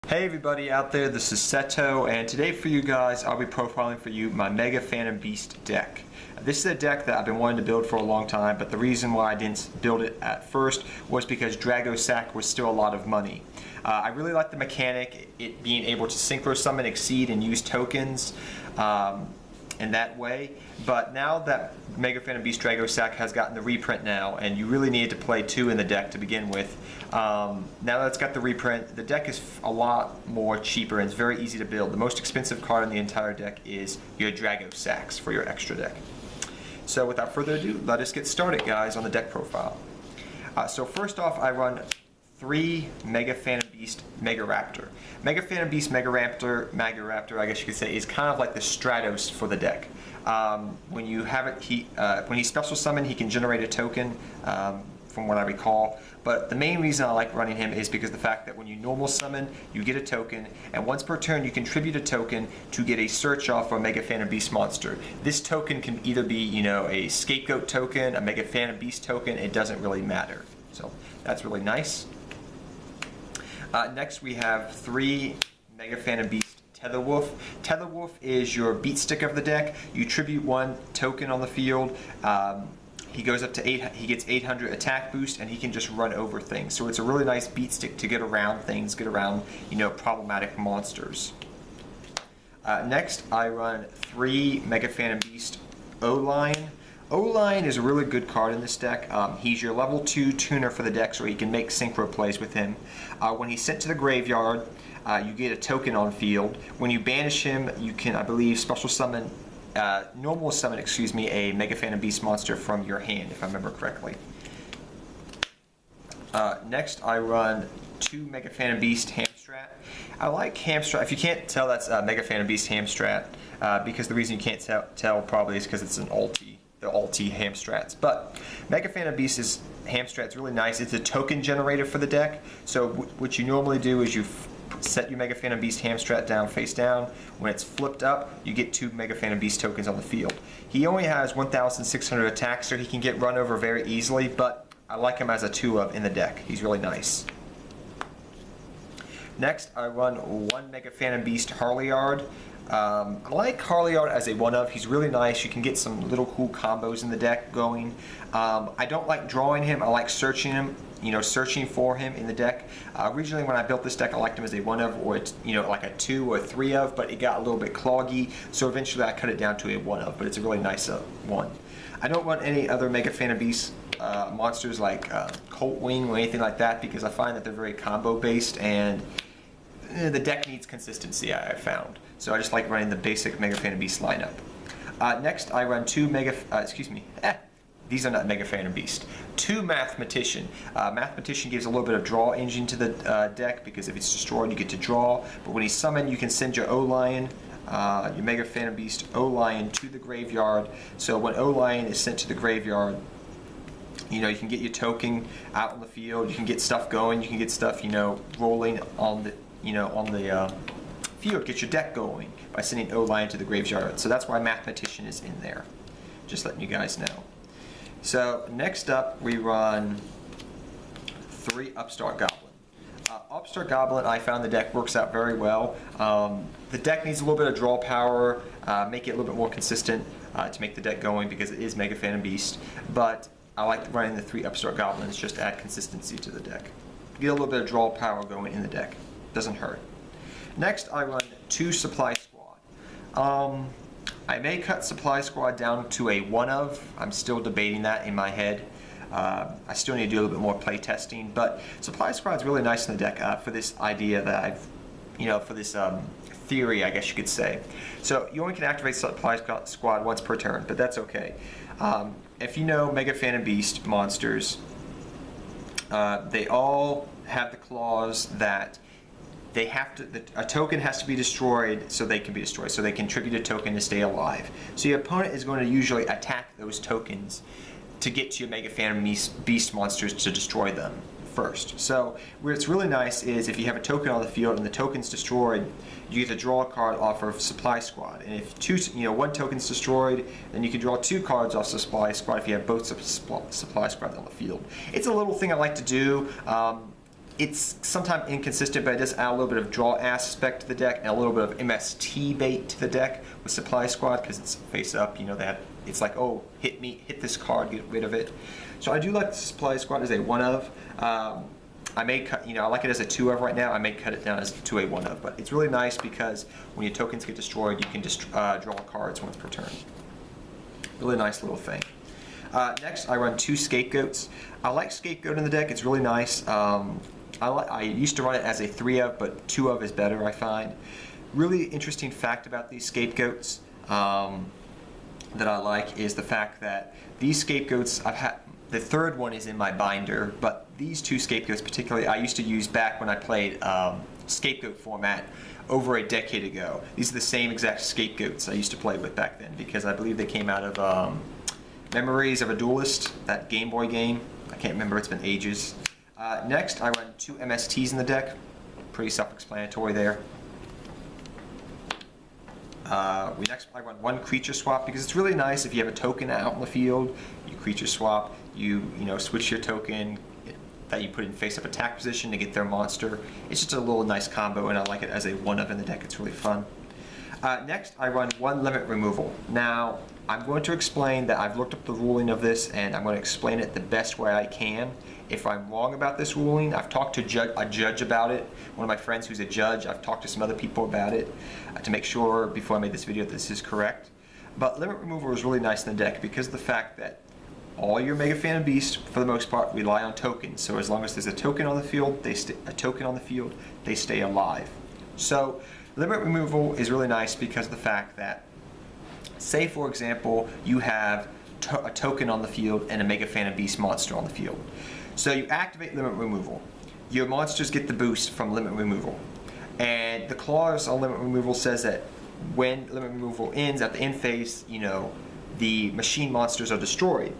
Hey everybody out there, this is Seto, and today for you guys I'll be profiling for you my Mega Phantom Beast deck. This is a deck that I've been wanting to build for a long time, but the reason why I didn't build it at first was because Drago Sack was still a lot of money. I really like the mechanic, it being able to synchro summon, exceed, and use tokens in that way, but now that Mega Phantom Beast Drago Sack has gotten the reprint now, and you really needed to play two in the deck to begin with, now that it's got the reprint, the deck is a lot more cheaper and it's very easy to build. The most expensive card in the entire deck is your Drago Sacks for your extra deck. So without further ado, let us get started, guys, on the deck profile. So first off, I run 3 Mega Phantom Beast Mega Raptor. Mega Phantom Beast Mega Raptor, I guess you could say, is kind of like the Stratos for the deck. When you have it, when he's special summoned, he can generate a token, from what I recall. But the main reason I like running him is because the fact that when you normal summon, you get a token, and once per turn you contribute a token to get a search off for a Mega Phantom Beast monster. This token can either be, you know, a Scapegoat token, a Mega Phantom Beast token, it doesn't really matter. So that's really nice. Next we have 3 Mega Phantom Beast Tetherwolf. Tetherwolf is your beat stick of the deck. You tribute 1 token on the field. He goes up to 8. He gets 800 attack boost, and he can just run over things. So it's a really nice beat stick to get around things, get around, you know, problematic monsters. Next, I run 3 Mega Phantom Beast O-Line. O-Line is a really good card in this deck. He's your level 2 tuner for the deck, so you can make synchro plays with him. When he's sent to the graveyard, you get a token on field. When you banish him, you can, I believe, special summon, normal summon, excuse me, a Mega Phantom Beast monster from your hand, if I remember correctly. Next, I run 2 Mega Phantom Beast Hamstrat. I like Hamstrat. If you can't tell, that's Mega Phantom Beast Hamstrat, because the reason you can't tell probably is because it's an ulti. The ulti Hamstrats. But Mega Phantom Beast is Hamstrat's really nice. It's a token generator for the deck. So what you normally do is you set your Mega Phantom Beast Hamstrat down face down. When it's flipped up, you get 2 Mega Phantom Beast tokens on the field. He only has 1,600 attacks, so he can get run over very easily, but I like him as a 2-of in the deck. He's really nice. Next, I run 1 Mega Phantom Beast Harleyard. I like Harleyard as a 1-of. He's really nice. You can get some little cool combos in the deck going. I don't like drawing him. I like searching him, you know, searching for him in the deck. Originally, when I built this deck, I liked him as a 1-of, or you know, like a 2 or 3-of, but it got a little bit cloggy. So eventually, I cut it down to a 1-of. But it's a really nice one. I don't want any other Mega Phantom Beast monsters like Colt Wing or anything like that, because I find that they're very combo based, and the deck needs consistency, I found. So I just like running the basic Mega Phantom Beast lineup. Next, I run 2 these are not Mega Phantom Beast. 2 Mathematician. Mathematician gives a little bit of draw engine to the deck, because if it's destroyed, you get to draw. But when he's summoned, you can send your O-Lion, your Mega Phantom Beast O-Lion, to the graveyard. So when O-Lion is sent to the graveyard, you know, you can get your token out on the field. You can get stuff going. You can get stuff, you know, rolling on the, you know, on the field. Get your deck going by sending O-Line to the graveyard. So that's why Mathematician is in there. Just letting you guys know. So next up, we run 3 Upstart Goblin. Upstart Goblin, I found the deck works out very well. The deck needs a little bit of draw power, make it a little bit more consistent to make the deck going, because it is Mega Phantom Beast. But I like running the 3 Upstart Goblins just to add consistency to the deck. Get a little bit of draw power going in the deck. Doesn't hurt. Next, I run 2 Supply Squad. I may cut Supply Squad down to a 1-of. I'm still debating that in my head. I still need to do a little bit more play testing, but Supply Squad is really nice in the deck for this idea that I've, you know, for this theory, I guess you could say. So you only can activate Supply Squad once per turn, but that's okay. If you know Mega Phantom Beast monsters, they all have the clause that they have to, a token has to be destroyed so they can be destroyed, so they contribute a token to stay alive. So your opponent is going to usually attack those tokens to get to your Mega Phantom Beast monsters to destroy them first. So where it's really nice is if you have a token on the field and the token's destroyed, you get to draw a card off of Supply Squad. And if 1 token's destroyed, then you can draw 2 cards off Supply Squad if you have both Supply Squads on the field. It's a little thing I like to do. It's sometimes inconsistent, but it does add a little bit of draw aspect to the deck and a little bit of MST bait to the deck with Supply Squad because it's face up. You know, it's like, oh, hit me, hit this card, get rid of it. So I do like the Supply Squad as a one of. I may cut, you know, I like it as a 2 of right now. I may cut it down to a 1 of, but it's really nice because when your tokens get destroyed, you can just draw cards once per turn. Really nice little thing. Next, I run 2 Scapegoats. I like Scapegoat in the deck. It's really nice. I used to run it as a 3 of, but 2 of is better, I find. Really interesting fact about these Scapegoats that I like is the fact that these Scapegoats, the third one is in my binder, but these 2 Scapegoats particularly I used to use back when I played Scapegoat format over a decade ago. These are the same exact Scapegoats I used to play with back then because I believe they came out of Memories of a Duelist, that Game Boy game. I can't remember, it's been ages. Next, I run 2 MSTs in the deck. Pretty self-explanatory there. Next, I run 1 creature swap because it's really nice if you have a token out in the field, you creature swap, you switch your token that you put in face-up attack position to get their monster. It's just a little nice combo, and I like it as a 1 of in the deck. It's really fun. Next, I run 1 limit removal. Now, I'm going to explain that I've looked up the ruling of this, and I'm going to explain it the best way I can. If I'm wrong about this ruling, I've talked to a judge about it. One of my friends who's a judge, I've talked to some other people about it to make sure before I made this video that this is correct. But limit removal is really nice in the deck because of the fact that all your Mega Phantom Beasts, for the most part, rely on tokens. So as long as there's a token on the field, they stay alive. So limit removal is really nice because of the fact that, say for example, you have a token on the field and a Mega Phantom Beast monster on the field. So you activate limit removal. Your monsters get the boost from limit removal. And the clause on limit removal says that when limit removal ends at the end phase, the machine monsters are destroyed.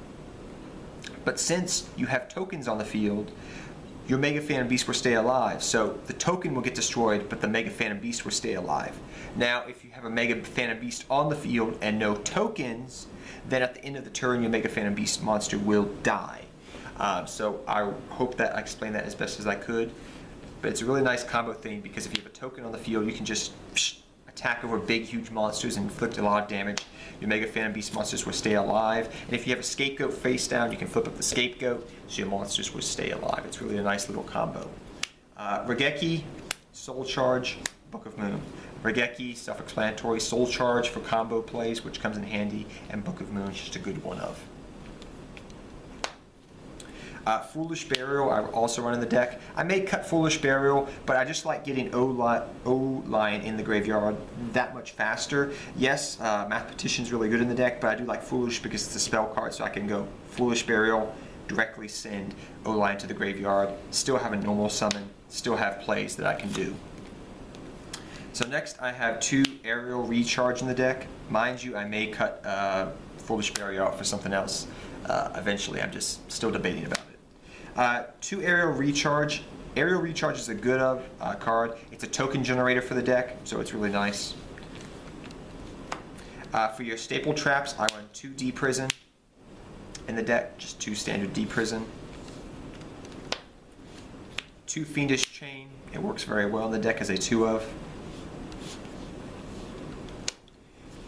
But since you have tokens on the field, your Mega Phantom Beast will stay alive. So the token will get destroyed, but the Mega Phantom Beast will stay alive. Now, if you have a Mega Phantom Beast on the field and no tokens, then at the end of the turn, your Mega Phantom Beast monster will die. So I hope that I explained that as best as I could. But it's a really nice combo thing because if you have a token on the field, you can just attack over big, huge monsters and inflict a lot of damage. Your Mega Phantom Beast monsters will stay alive. And if you have a Scapegoat face down, you can flip up the Scapegoat so your monsters will stay alive. It's really a nice little combo. Regeki, Soul Charge, Book of Moon. Regeki, self-explanatory, Soul Charge for combo plays, which comes in handy, and Book of Moon is just a good one of. Foolish Burial, I also run in the deck. I may cut Foolish Burial, but I just like getting O-Lion in the graveyard that much faster. Yes, Mathematician's really good in the deck, but I do like Foolish because it's a spell card, so I can go Foolish Burial, directly send O-Lion to the graveyard, still have a normal summon, still have plays that I can do. So next I have 2 Aerial Recharge in the deck. Mind you, I may cut Foolish Burial out for something else eventually. I'm just still debating about it. 2 Aerial Recharge. Aerial Recharge is a good card. It's a token generator for the deck, so it's really nice. For your staple traps, I run 2 D-Prison in the deck, just 2 standard D-Prison. 2 Fiendish Chain. It works very well in the deck as a 2 of.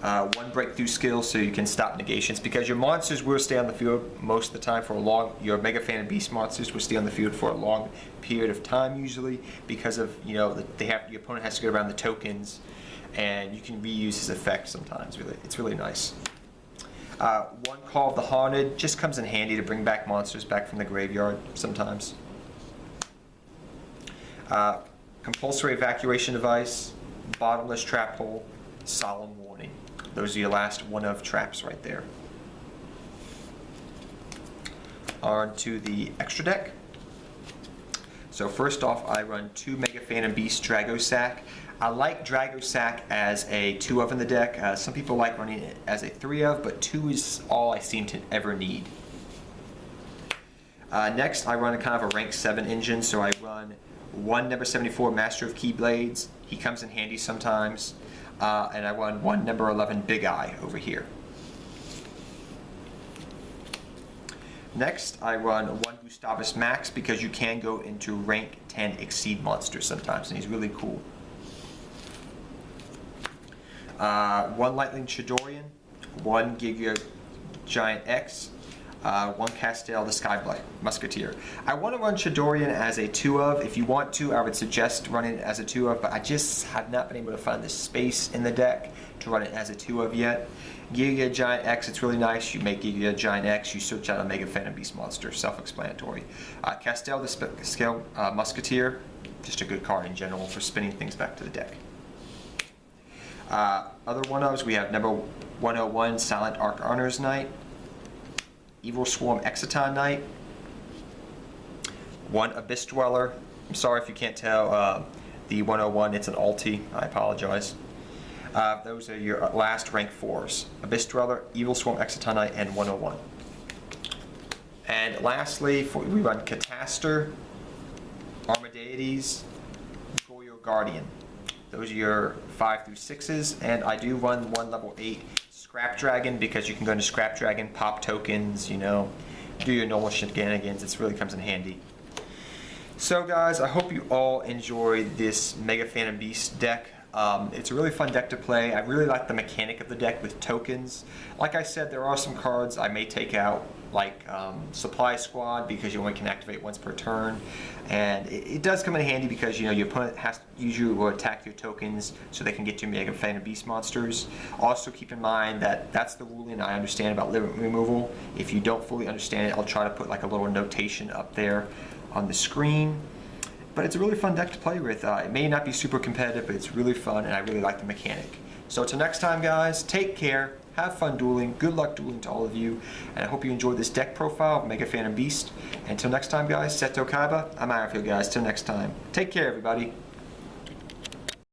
1 Breakthrough Skill so you can stop negations because your monsters will stay on the field most of the time for a long, your Mega Phantom Beast monsters will stay on the field for a long period of time usually because of, your opponent has to go around the tokens and you can reuse his effect sometimes. Really, it's really nice. 1 Call of the Haunted just comes in handy to bring back monsters back from the graveyard sometimes. Compulsory Evacuation Device, Bottomless Trap Hole, Solemn Warning. Those are your last 1 of traps right there. On to the extra deck. So first off, I run 2 Mega Phantom Beast Dragosack. I like Dragosack as a 2 of in the deck. Some people like running it as a 3 of, but 2 is all I seem to ever need. Next, I run a kind of a rank 7 engine, so I run 1 number 74 Master of Keyblades. He comes in handy sometimes. And I run 1 number 11 Big Eye over here. Next, I run one Gustavus Max because you can go into rank 10 Exceed monsters sometimes, and he's really cool. One Lightning Chidorian, one Giga Giant X, one Castel the Skyblight Musketeer. I want to run Chidorian as a 2-of. If you want to, I would suggest running it as a 2-of, but I just have not been able to find the space in the deck to run it as a 2-of yet. Giga Giant X, it's really nice. You make Giga Giant X, you search out a Mega Phantom Beast monster, self-explanatory. Castel the Scale Musketeer, just a good card in general for spinning things back to the deck. Other 1-ofs, we have number 101 Silent Arc Honor's Knight, Evil Swarm Exciton Knight, one Abyss Dweller. I'm sorry if you can't tell the 101, it's an ulti, I apologize. Those are your last rank 4s. Abyss Dweller, Evil Swarm Exciton Knight, and 101. And lastly, we run Cataster, Armadeides, Goyo Guardian. Those are your 5 through 6s, and I do run one level 8 Scrap Dragon because you can go into Scrap Dragon, pop tokens, you know, do your normal shenanigans. It really comes in handy. So guys, I hope you all enjoyed this Mega Phantom Beast deck. It's a really fun deck to play. I really like the mechanic of the deck with tokens. Like I said, there are some cards I may take out, like Supply Squad, because you only can activate once per turn, and it does come in handy because, you know, your opponent has usually will attack your tokens so they can get to Mega Phantom Beast monsters. Also keep in mind that that's the ruling I understand about limit removal. If you don't fully understand it, I'll try to put like a little notation up there on the screen. But it's a really fun deck to play with. It may not be super competitive, but it's really fun, and I really like the mechanic. So until next time, guys, take care, have fun dueling, good luck dueling to all of you, and I hope you enjoyed this deck profile of Mega Phantom Beast. And until next time, guys, Seto Kaiba, I'm out of here, guys. Till next time. Take care, everybody.